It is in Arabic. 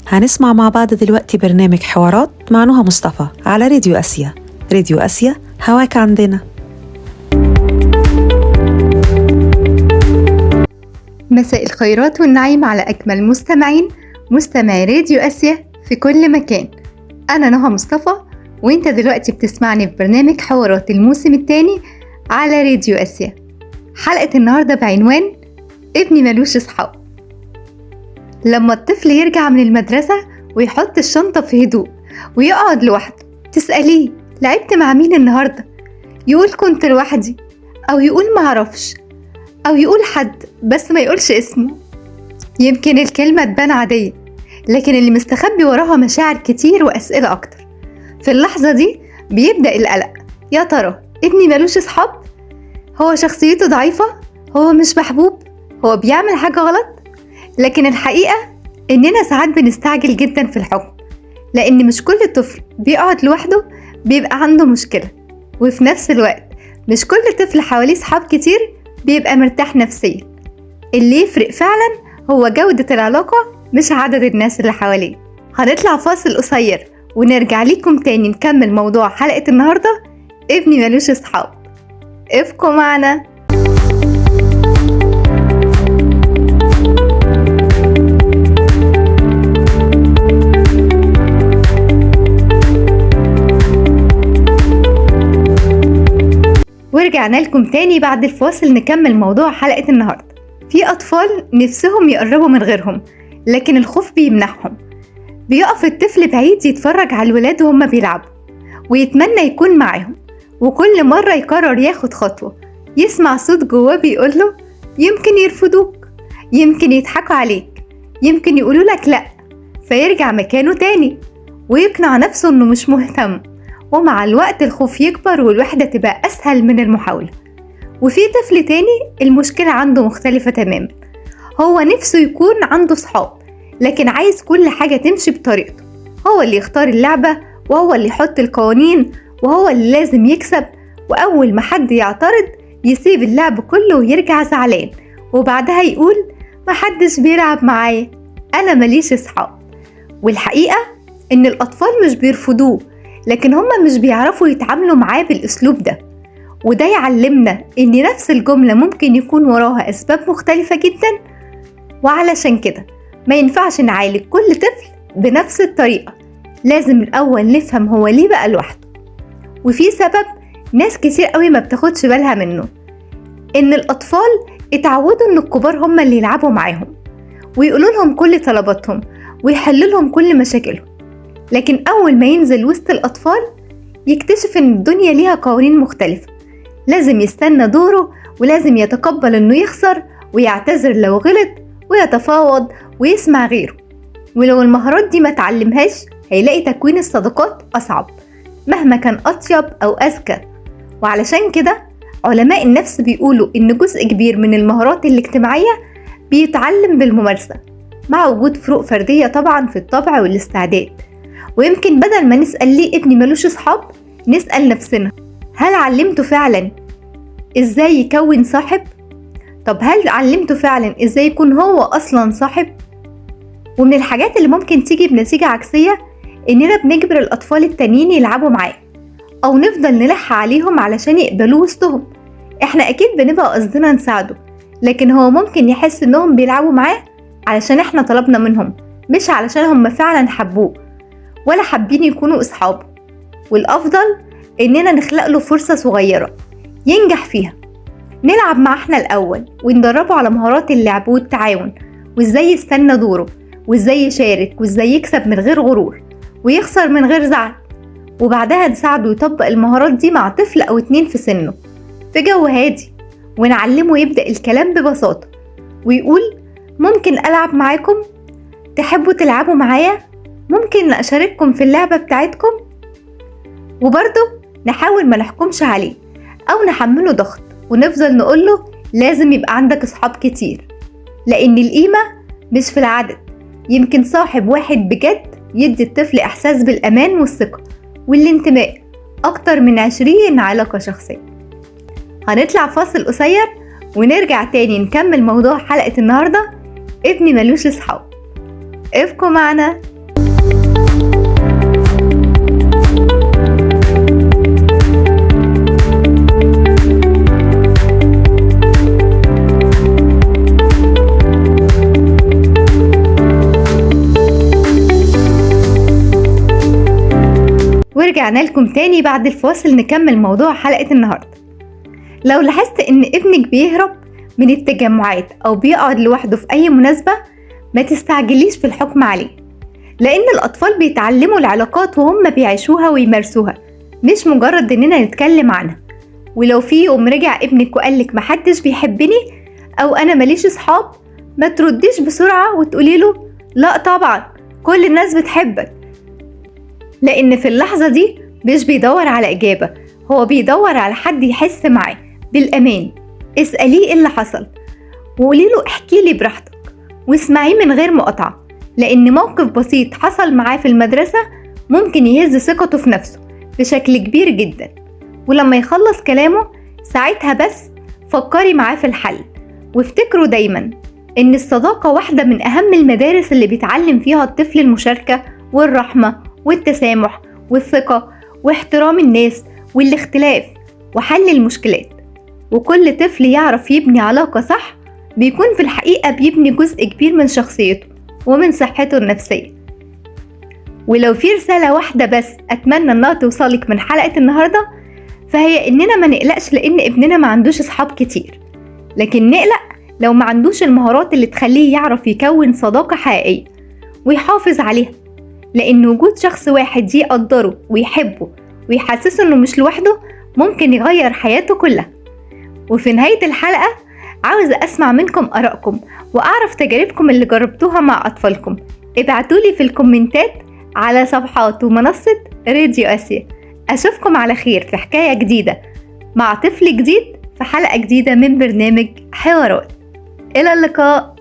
هنسمع مع بعض دلوقتي برنامج حوارات مع نهى مصطفى على راديو آسيا. راديو آسيا، هواك عندنا. مساء الخيرات والنعيم على أجمل مستمعي راديو آسيا في كل مكان. أنا نهى مصطفى، وإنت دلوقتي بتسمعني في برنامج حوارات الموسم الثاني على راديو آسيا. حلقة النهاردة بعنوان ابني ملوش أصحاب. لما الطفل يرجع من المدرسة ويحط الشنطة في هدوء ويقعد لوحده، تسأليه لعبت مع مين النهاردة؟ يقول كنت لوحدي، أو يقول معرفش، أو يقول حد بس ما يقولش اسمه. يمكن الكلمة تبان عادية، لكن اللي مستخبي وراها مشاعر كتير وأسئلة أكتر. في اللحظة دي بيبدأ القلق. يا ترى ابني ملوش أصحاب؟ هو شخصيته ضعيفة؟ هو مش محبوب؟ هو بيعمل حاجة غلط؟ لكن الحقيقة إننا ساعات بنستعجل جدا في الحكم، لأن مش كل طفل بيقعد لوحده بيبقى عنده مشكلة، وفي نفس الوقت مش كل طفل حواليه صحاب كتير بيبقى مرتاح نفسيا. اللي يفرق فعلا هو جودة العلاقة، مش عدد الناس اللي حواليه. هنطلع فاصل قصير ونرجع لكم تاني نكمل موضوع حلقة النهاردة، ابني ملوش أصحاب. ابقوا معنا. ورجعنا لكم تاني بعد الفاصل نكمل موضوع حلقة النهاردة. في أطفال نفسهم يقربوا من غيرهم، لكن الخوف بيمنعهم. بيقف الطفل بعيد يتفرج على الولاد وهم بيلعبوا، ويتمنى يكون معاهم، وكل مرة يقرر ياخد خطوة يسمع صوت جواه بيقوله يمكن يرفضوك، يمكن يضحكوا عليك، يمكن يقولوا لك لأ، فيرجع مكانه تاني ويقنع نفسه إنه مش مهتم. ومع الوقت الخوف يكبر والوحدة تبقى أسهل من المحاولة. وفي طفل تاني المشكلة عنده مختلفة تماما. هو نفسه يكون عنده صحاب، لكن عايز كل حاجة تمشي بطريقته. هو اللي يختار اللعبة، وهو اللي يحط القوانين، وهو اللي لازم يكسب. وأول ما حد يعترض يسيب اللعب كله ويرجع زعلان، وبعدها يقول محدش بيلعب معايا، أنا ماليش صحاب. والحقيقة إن الأطفال مش بيرفضوه، لكن هم مش بيعرفوا يتعاملوا معاه بالأسلوب ده. وده يعلمنا إن نفس الجملة ممكن يكون وراها أسباب مختلفة جدا، وعلشان كده ما ينفعش نعالج كل طفل بنفس الطريقة. لازم الأول نفهم هو ليه بقى لوحده. وفي سبب ناس كتير قوي ما بتاخدش بالها منه، إن الأطفال اتعودوا إن الكبار هم اللي يلعبوا معاهم ويقولوا لهم كل طلباتهم ويحلوا لهم كل مشاكلهم. لكن أول ما ينزل وسط الأطفال يكتشف إن الدنيا ليها قوانين مختلفة. لازم يستنى دوره، ولازم يتقبل إنه يخسر ويعتذر لو غلط، ويتفاوض ويسمع غيره. ولو المهارات دي ما تعلمهاش هيلاقي تكوين الصداقات أصعب مهما كان أطيب أو أذكى. وعلشان كده علماء النفس بيقولوا إن جزء كبير من المهارات الاجتماعية بيتعلم بالممارسة، مع وجود فروق فردية طبعا في الطبع والاستعداد. ويمكن بدل ما نسأل ليه ابني ملوش أصحاب، نسأل نفسنا هل علمته فعلا إزاي يكون صاحب؟ طب هل علمته فعلا إزاي يكون هو أصلا صاحب؟ ومن الحاجات اللي ممكن تيجي بنتيجة عكسية إننا بنجبر الأطفال التانيين يلعبوا معاه، أو نفضل نلح عليهم علشان يقبلوا وسطهم. إحنا أكيد بنبقى قصدنا نساعده، لكن هو ممكن يحس إنهم بيلعبوا معاه علشان إحنا طلبنا منهم، مش علشان هم فعلا حبوه ولا حابين يكونوا أصحابه. والأفضل إننا نخلق له فرصة صغيرة ينجح فيها. نلعب معاه إحنا الأول وندربه على مهارات اللعب والتعاون، وإزاي يستنى دوره، وإزاي يشارك، وإزاي يكسب من غير غرور ويخسر من غير زعل. وبعدها نساعده يطبق المهارات دي مع طفل أو 2 في سنه في جو هادي، ونعلمه يبدأ الكلام ببساطة ويقول ممكن ألعب معاكم؟ تحبوا تلعبوا معايا؟ ممكن أشارككم في اللعبة بتاعتكم؟ وبرضه نحاول ما نحكمش عليه أو نحمله ضغط ونفضل نقوله لازم يبقى عندك أصحاب كتير، لأن القيمة مش في العدد. يمكن صاحب واحد بجد يدي الطفل إحساس بالأمان والثقة والانتماء أكتر من 20 علاقة شخصية. هنطلع فاصل قصير ونرجع تاني نكمل موضوع حلقة النهاردة، ابني ملوش أصحاب. ابقوا معنا. ورجعنا لكم تاني بعد الفاصل نكمل موضوع حلقة النهاردة. لو لاحظت إن ابنك بيهرب من التجمعات أو بيقعد لوحده في أي مناسبة، ما تستعجليش في الحكم عليه، لأن الأطفال بيتعلموا العلاقات وهم بيعيشوها ويمارسوها، مش مجرد إننا نتكلم عنها. ولو في يوم رجع ابنك وقالك محدش بيحبني أو أنا ماليش صحاب، ما ترديش بسرعة وتقوليله لا طبعا كل الناس بتحبك، لأن في اللحظة دي مش بيدور على إجابة، هو بيدور على حد يحس معاه بالأمان. اسأليه إيه اللي حصل وقوليله احكيلي براحتك واسمعيه من غير مقاطعة، لأن موقف بسيط حصل معاه في المدرسة ممكن يهز ثقته في نفسه بشكل كبير جدا. ولما يخلص كلامه ساعتها بس فكري معاه في الحل، وافتكروا دايما إن الصداقة واحدة من أهم المدارس اللي بيتعلم فيها الطفل المشاركة والرحمة والتسامح والثقة واحترام الناس والاختلاف وحل المشكلات. وكل طفل يعرف يبني علاقة صح بيكون في الحقيقة بيبني جزء كبير من شخصيته ومن صحته النفسية. ولو في رسالة واحدة بس أتمنى أنها توصلك من حلقة النهاردة، فهي إننا ما نقلقش لأن ابننا ما عندوش أصحاب كتير، لكن نقلق لو ما عندوش المهارات اللي تخليه يعرف يكون صداقة حقيقية ويحافظ عليها، لأن وجود شخص واحد يقدره ويحبه ويحسسه إنه مش لوحده ممكن يغير حياته كلها. وفي نهاية الحلقة عاوزة أسمع منكم آرائكم وأعرف تجاربكم اللي جربتوها مع أطفالكم. ابعتولي في الكومنتات على صفحات ومنصة راديو آسيا. أشوفكم على خير في حكاية جديدة مع طفل جديد في حلقة جديدة من برنامج حوارات. إلى اللقاء.